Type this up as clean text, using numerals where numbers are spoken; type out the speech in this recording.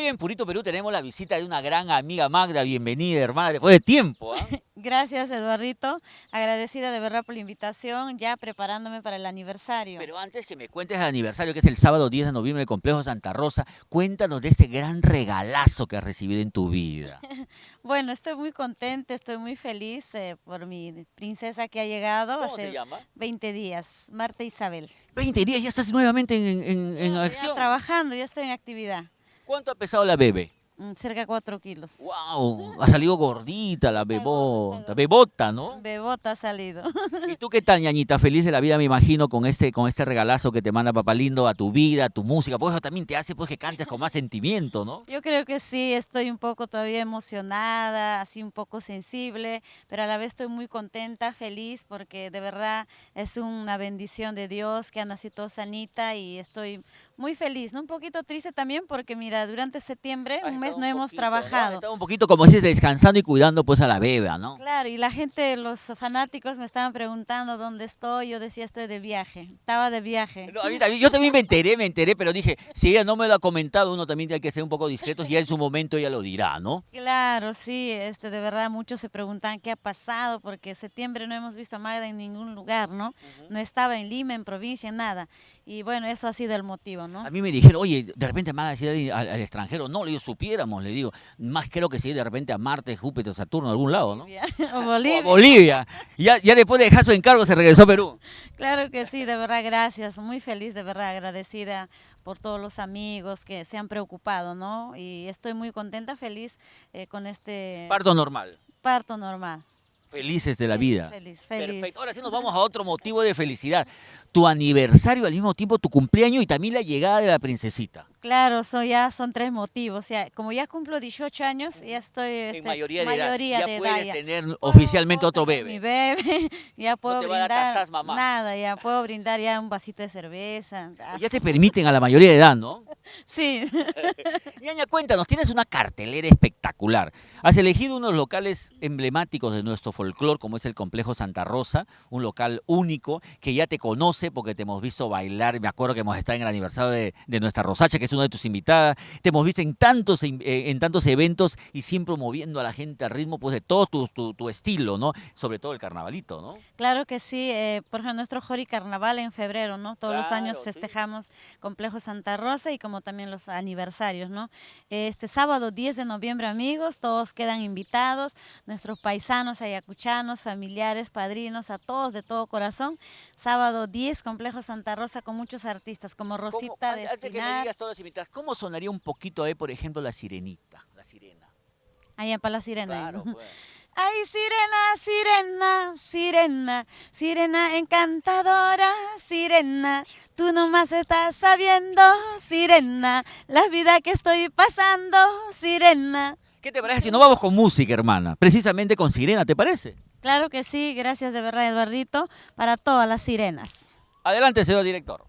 Hoy en Purito Perú tenemos la visita de una gran amiga, Magda. Bienvenida, hermana, después de tiempo. Gracias, Eduardito. Agradecida de verdad por la invitación, ya preparándome para el aniversario. Pero antes que me cuentes el aniversario, que es el sábado 10 de noviembre en el Complejo Santa Rosa, cuéntanos de este gran regalazo que has recibido en tu vida. Bueno, estoy muy contenta, estoy muy feliz por mi princesa que ha llegado ¿Cómo se hace llama? 20 días, Marta Isabel. 20 días, ya estás nuevamente en Ya acción. trabajando, ya estoy en actividad. ¿Cuánto ha pesado la bebé? Cerca de 4 kilos. ¡Wow! Ha salido gordita la Está gorda, bebota. está gorda. Bebota, ¿no? Bebota ha salido. ¿Y tú qué tal, ñañita? Feliz de la vida, me imagino, con este regalazo que te manda Papá Lindo a tu vida, a tu música. Pues eso también te hace pues, que cantes con más sentimiento, ¿no? Yo creo que sí, estoy un poco todavía emocionada, así un poco sensible, pero a la vez estoy muy contenta, feliz, porque de verdad es una bendición de Dios que ha nacido sanita y estoy muy feliz, ¿no? Un poquito triste también porque mira, durante septiembre, Has un mes estado no un hemos poquito, ¿no? Has trabajado. estado un poquito, como dices, descansando y cuidando pues a la beba, ¿no? Claro, y la gente, los fanáticos me estaban preguntando dónde estoy, yo decía estoy de viaje, estaba de viaje. No, a mí yo también me enteré, pero dije, si ella no me lo ha comentado, uno también tiene que ser un poco discreto y ya en su momento ella lo dirá, ¿no? Claro, sí, de verdad muchos se preguntan qué ha pasado porque septiembre no hemos visto a Magda en ningún lugar, ¿no? No estaba en Lima, en provincia, en nada. Y bueno, eso ha sido el motivo, ¿no? A mí me dijeron, oye, de repente me van a decir al extranjero, no, le digo, supiéramos, le digo, más creo que sí, de repente a Marte, Júpiter, Saturno, a algún lado, ¿no? Bolivia, o O a Bolivia. Bolivia. Ya después de dejar su encargo se regresó a Perú. Claro que sí, de verdad, gracias. Muy feliz, de verdad, agradecida por todos los amigos que se han preocupado, ¿no? Y estoy muy contenta, feliz con este Parto normal. parto normal. Felices de la Feliz, vida. feliz, feliz. Perfecto. Ahora sí nos vamos a otro motivo de felicidad. Tu aniversario, al mismo tiempo tu cumpleaños y también la llegada de la princesita. Claro, son 3 motivos. Ya, como ya cumplo 18 años, ya estoy En mayoría de edad. mayoría Ya de edad. puedes Ya tener puedo, oficialmente puedo otro tener bebé. mi bebé, ya No puedo te va a dar brindar tastas, mamá. nada, ya puedo brindar ya un vasito de cerveza. Ya te permiten a la mayoría de edad, ¿no? Sí. Ñaña, cuéntanos, tienes una cartelera espectacular. Has elegido unos locales emblemáticos de nuestro folclore, como es el Complejo Santa Rosa, un local único que ya te conoce porque te hemos visto bailar. Me acuerdo que hemos estado en el aniversario de nuestra Rosacha, que es una de tus invitadas. Te hemos visto en tantos eventos y siempre moviendo a la gente al ritmo pues, de todo tu estilo, ¿no? Sobre todo el carnavalito, ¿no? Claro que sí, por ejemplo, nuestro Jori Carnaval en febrero, ¿no? Todos los años Claro, sí. festejamos Complejo Santa Rosa y como también los aniversarios, ¿no? Este sábado 10 de noviembre, amigos, todos quedan invitados, nuestros paisanos ayacuchanos, familiares, padrinos, a todos de todo corazón. Sábado 10, Complejo Santa Rosa con muchos artistas como Rosita de Antes que me Espinar, digas todas las invitadas, ¿cómo sonaría un poquito, por ejemplo, la sirenita, la sirena? allá para la Sirena. Claro, pues. Ay, sirena, sirena, sirena, sirena encantadora, sirena, tú nomás estás sabiendo, sirena, la vida que estoy pasando, sirena. ¿Qué te parece si nos vamos con música, hermana? Precisamente con sirena, ¿te parece? Claro que sí, gracias de verdad, Eduardito, para todas las sirenas. Adelante, señor director.